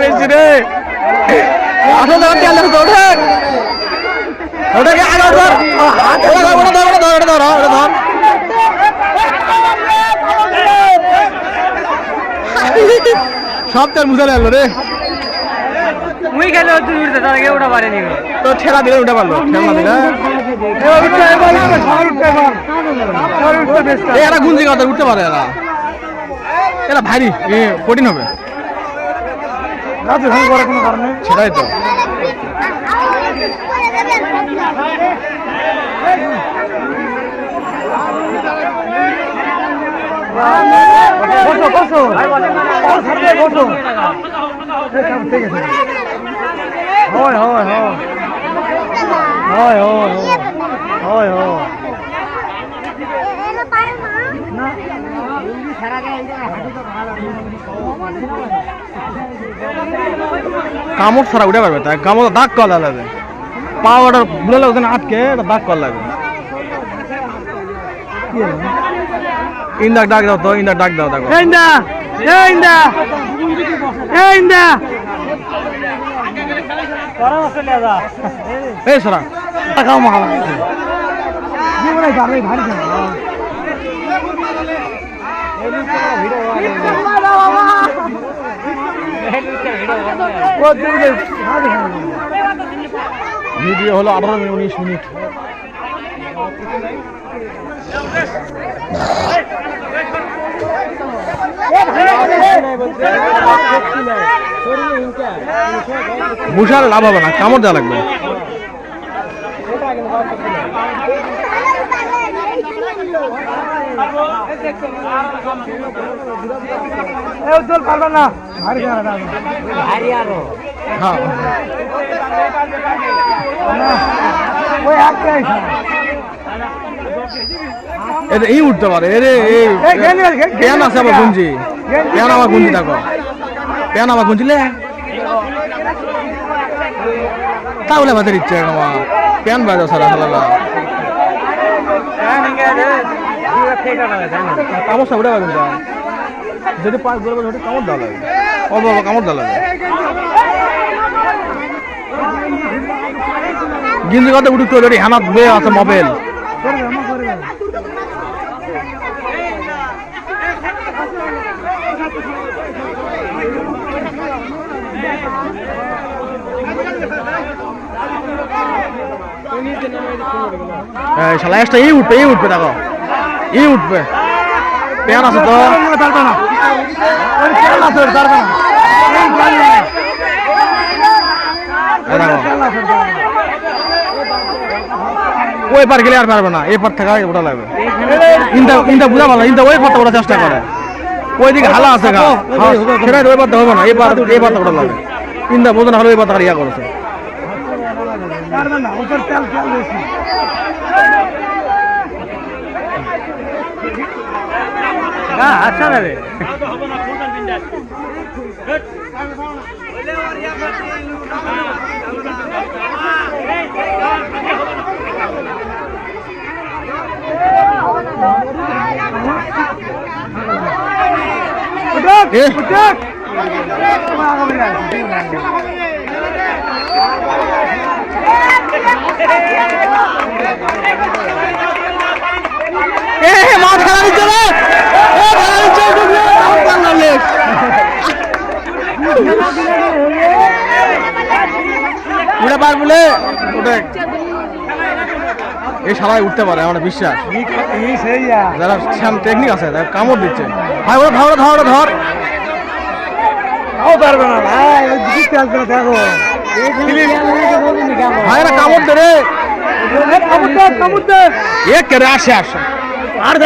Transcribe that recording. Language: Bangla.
বেশি রে ওটাকে আগে ধর সব তার মুজা লাগলো রে মুই গেলে তুই উঠতে তার আগে ওটা পারেনি তো ঠেলা দিলে উঠে পারলো ঠেলা দিলে এরা গুঞ্জি কথা উঠতে পারে এরা এরা ভারী কঠিন হবে সেটাই তো কামড় ছাড়া উঠে পারবে তাই কামড় দাগ করা লাগবে পাওয়াটা বুলে লাগবে না আটকে দাগ করা লাগবে ইন্দাক ডাক দাও তো ইন্দাক ডাক দাও দেখো এই সরা টাকাও মহা জীবনে যাবে ভারী ভিডিও হলো 18-19 মিনিট বুঝার লাভ হবে না কামড় দেওয়া লাগবে এই উঠতে পারে প্যান আছে আমার গুঞ্জি প্যান আমার গুঞ্জি দেখো প্যান আমার গুঞ্জিলে তাহলে আমাদের ইচ্ছে আমার প্যান বাজা সারা হালালা কামড় উঠে পাবেন যদি পাঁচ বলবো কামড় দেওয়া লাগবে বাবা কামড় দেওয়া লাগবে গিঞ্জি কথা উঠে চলে হানাত বয়ে আছে মোবাইল এই উঠবে দেখো এই উঠবে প্যান আছে তো ওই পার গেলে আর পারবে না এই পার থাকা ওটা লাগবে ইন্দা বুঝা ভালো ইন্দা ওই পারটা ওটা চেষ্টা করে ওইদিকে হালা আছে সেটা ওই পারটা হবে না এই পারটা ওটা লাগবে ইন্দা বোঝা না হলে ওই পারটা ইয়া করেছে আচ্ছা না রে মাছ খেলা দিচ্ছে রে উঠে পার বলে ওটা এই সবাই উঠতে পারে আমার বিশ্বাস যারা টেকনিক আছে কামড় দিচ্ছে ভাই ওরা ধর ধর ধর পারবে না ভাই কামড় দে রে আসে আসে আর